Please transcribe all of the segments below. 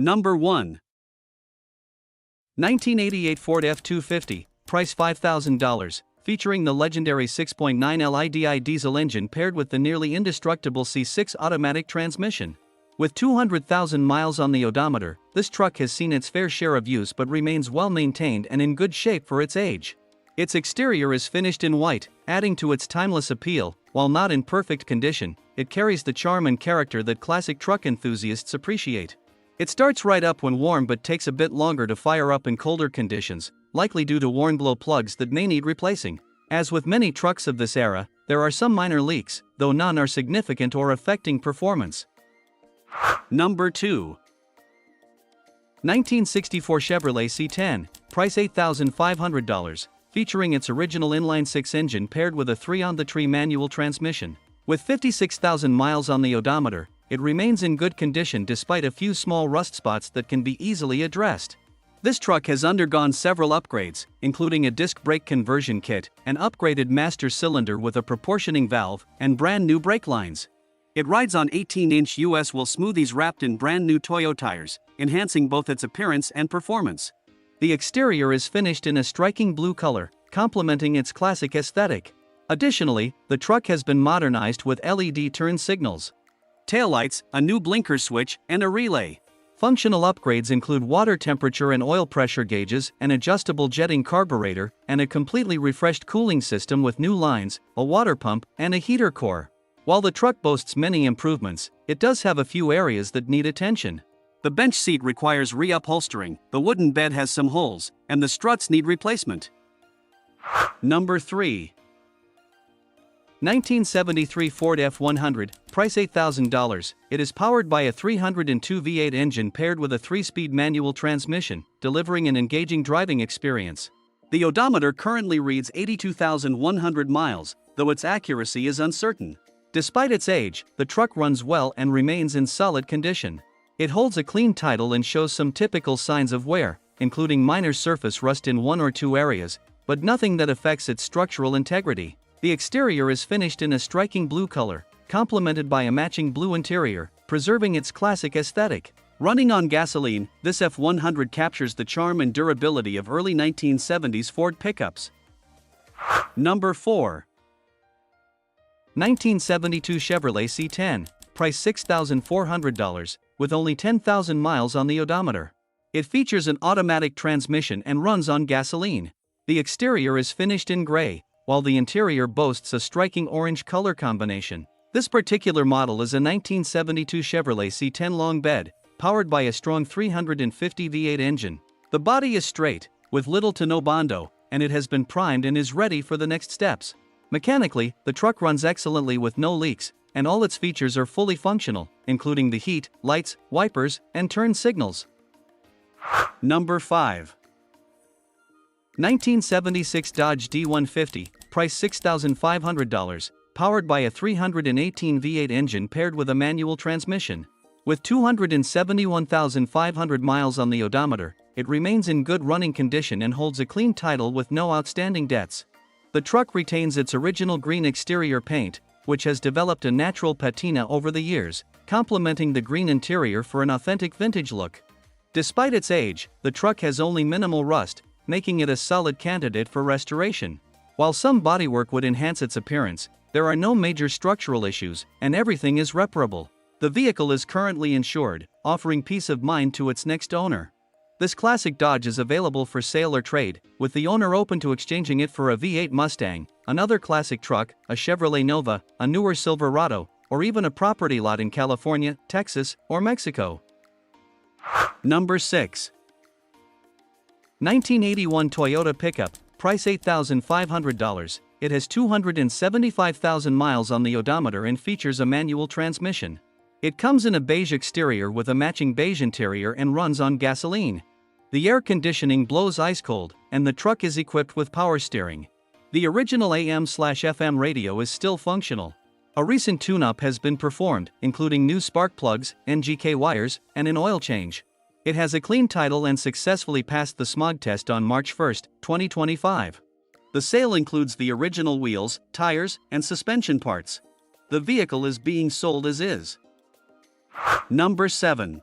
Number 1. 1988 Ford F250, price $5,000, featuring the legendary 6.9 LIDI diesel engine paired with the nearly indestructible C6 automatic transmission. With 200,000 miles on the odometer, this truck has seen its fair share of use but remains well maintained and in good shape for its age. Its exterior is finished in white, adding to its timeless appeal. While not in perfect condition, it carries the charm and character that classic truck enthusiasts appreciate. It starts right up when warm but takes a bit longer to fire up in colder conditions, likely due to worn glow plugs that may need replacing. As with many trucks of this era, there are some minor leaks, though none are significant or affecting performance. Number 2. 1964 Chevrolet C10, price $8,500, featuring its original inline-six engine paired with a 3-on-the-tree manual transmission. With 56,000 miles on the odometer, it remains in good condition despite a few small rust spots that can be easily addressed. This truck has undergone several upgrades, including a disc brake conversion kit, an upgraded master cylinder with a proportioning valve, and brand new brake lines. It rides on 18-inch US wheel smoothies wrapped in brand new Toyo tires, enhancing both its appearance and performance. The exterior is finished in a striking blue color, complementing its classic aesthetic. Additionally, the truck has been modernized with LED turn signals, taillights, a new blinker switch, and a relay. Functional upgrades include water temperature and oil pressure gauges, an adjustable jetting carburetor, and a completely refreshed cooling system with new lines, a water pump, and a heater core. While the truck boasts many improvements, it does have a few areas that need attention. The bench seat requires reupholstering, the wooden bed has some holes, and the struts need replacement. Number 3. 1973 Ford F100, price $8,000. It is powered by a 302 V8 engine paired with a 3-speed manual transmission, delivering an engaging driving experience. The odometer currently reads 82,100 miles, though its accuracy is uncertain. Despite its age, the truck runs well and remains in solid condition. It holds a clean title and shows some typical signs of wear, including minor surface rust in one or two areas, but nothing that affects its structural integrity. The exterior is finished in a striking blue color, complemented by a matching blue interior, preserving its classic aesthetic. Running on gasoline, this F100 captures the charm and durability of early 1970s Ford pickups. Number 4. 1972 Chevrolet C10, price $6,400, with only 10,000 miles on the odometer. It features an automatic transmission and runs on gasoline. The exterior is finished in gray, while the interior boasts a striking orange color combination. This particular model is a 1972 Chevrolet C10 long bed, powered by a strong 350 V8 engine. The body is straight, with little to no bondo, and it has been primed and is ready for the next steps. Mechanically, the truck runs excellently with no leaks, and all its features are fully functional, including the heat, lights, wipers, and turn signals. Number 5. 1976 Dodge D150, price $6,500, powered by a 318 V8 engine paired with a manual transmission. With 271,500 miles on the odometer, it remains in good running condition and holds a clean title with no outstanding debts. The truck retains its original green exterior paint, which has developed a natural patina over the years, complementing the green interior for an authentic vintage look. Despite its age, the truck has only minimal rust, making it a solid candidate for restoration. While some bodywork would enhance its appearance, there are no major structural issues, and everything is reparable. The vehicle is currently insured, offering peace of mind to its next owner. This classic Dodge is available for sale or trade, with the owner open to exchanging it for a V8 Mustang, another classic truck, a Chevrolet Nova, a newer Silverado, or even a property lot in California, Texas, or Mexico. Number 6. 1981 Toyota pickup, price $8,500. It has 275,000 miles on the odometer and features a manual transmission. It comes in a beige exterior with a matching beige interior and runs on gasoline. The air conditioning blows ice cold, and the truck is equipped with power steering. The original AM/FM radio is still functional. A recent tune-up has been performed, including new spark plugs, NGK wires, and an oil change. It has a clean title and successfully passed the smog test on March 1, 2025. The sale includes the original wheels, tires, and suspension parts. The vehicle is being sold as is. Number 7.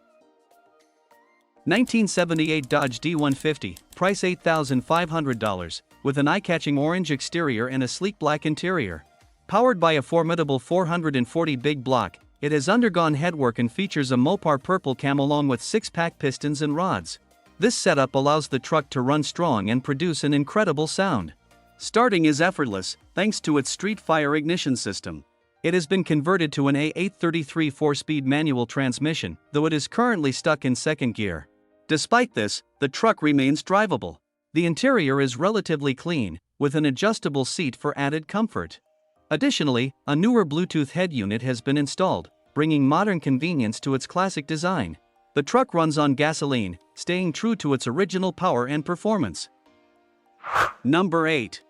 1978 Dodge D150, price $8,500, with an eye-catching orange exterior and a sleek black interior. Powered by a formidable 440 big block, it has undergone headwork and features a Mopar purple cam along with 6-pack pistons and rods. This setup allows the truck to run strong and produce an incredible sound. Starting is effortless, thanks to its street-fire ignition system. It has been converted to an A833 4-speed manual transmission, though it is currently stuck in second gear. Despite this, the truck remains drivable. The interior is relatively clean, with an adjustable seat for added comfort. Additionally, a newer Bluetooth head unit has been installed, bringing modern convenience to its classic design. The truck runs on gasoline, staying true to its original power and performance. Number 8.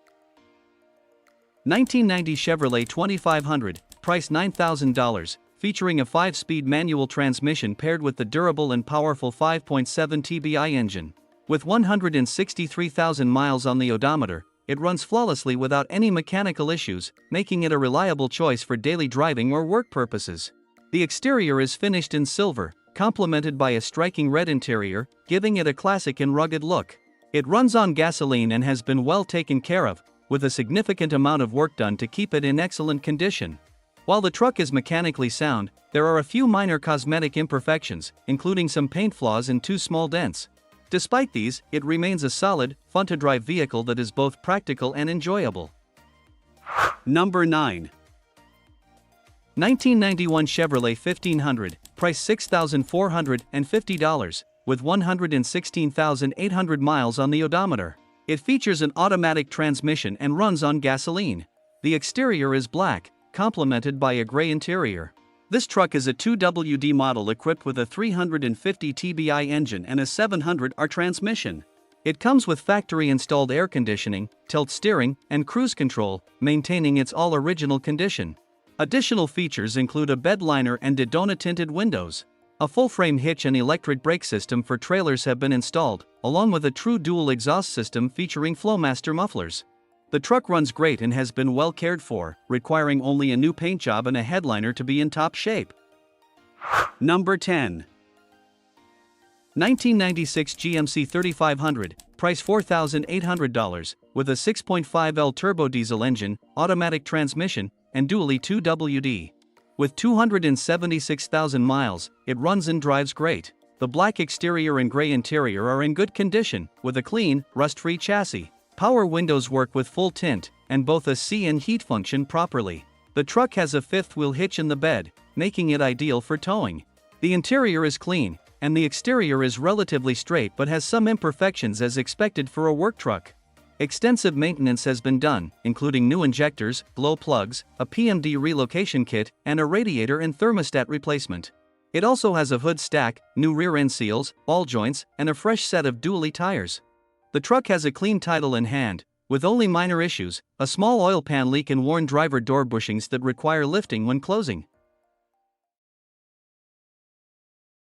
1990 Chevrolet 2500, price $9,000, featuring a 5-speed manual transmission paired with the durable and powerful 5.7 TBI engine. With 163,000 miles on the odometer, it runs flawlessly without any mechanical issues, making it a reliable choice for daily driving or work purposes. The exterior is finished in silver, complemented by a striking red interior, giving it a classic and rugged look. It runs on gasoline and has been well taken care of, with a significant amount of work done to keep it in excellent condition. While the truck is mechanically sound, there are a few minor cosmetic imperfections, including some paint flaws and 2 small dents. Despite these, it remains a solid, fun-to-drive vehicle that is both practical and enjoyable. Number 9. 1991 Chevrolet 1500, price $6,450, with 116,800 miles on the odometer. It features an automatic transmission and runs on gasoline. The exterior is black, complemented by a gray interior. This truck is a 2WD model equipped with a 350 TBI engine and a 700R transmission. It comes with factory-installed air conditioning, tilt steering, and cruise control, maintaining its all-original condition. Additional features include a bed liner and Daytona-tinted windows. A full-frame hitch and electric brake system for trailers have been installed, along with a true dual exhaust system featuring Flowmaster mufflers. The truck runs great and has been well cared for, requiring only a new paint job and a headliner to be in top shape. Number 10. 1996 GMC 3500, price $4,800, with a 6.5L turbo diesel engine, automatic transmission, and dually 2WD. With 276,000 miles, it runs and drives great. The black exterior and gray interior are in good condition, with a clean, rust-free chassis. Power windows work with full tint, and both a see and heat function properly. The truck has a 5th-wheel hitch in the bed, making it ideal for towing. The interior is clean, and the exterior is relatively straight but has some imperfections as expected for a work truck. Extensive maintenance has been done, including new injectors, glow plugs, a PMD relocation kit, and a radiator and thermostat replacement. It also has a hood stack, new rear end seals, ball joints, and a fresh set of dually tires. The truck has a clean title in hand, with only minor issues, a small oil pan leak and worn driver door bushings that require lifting when closing.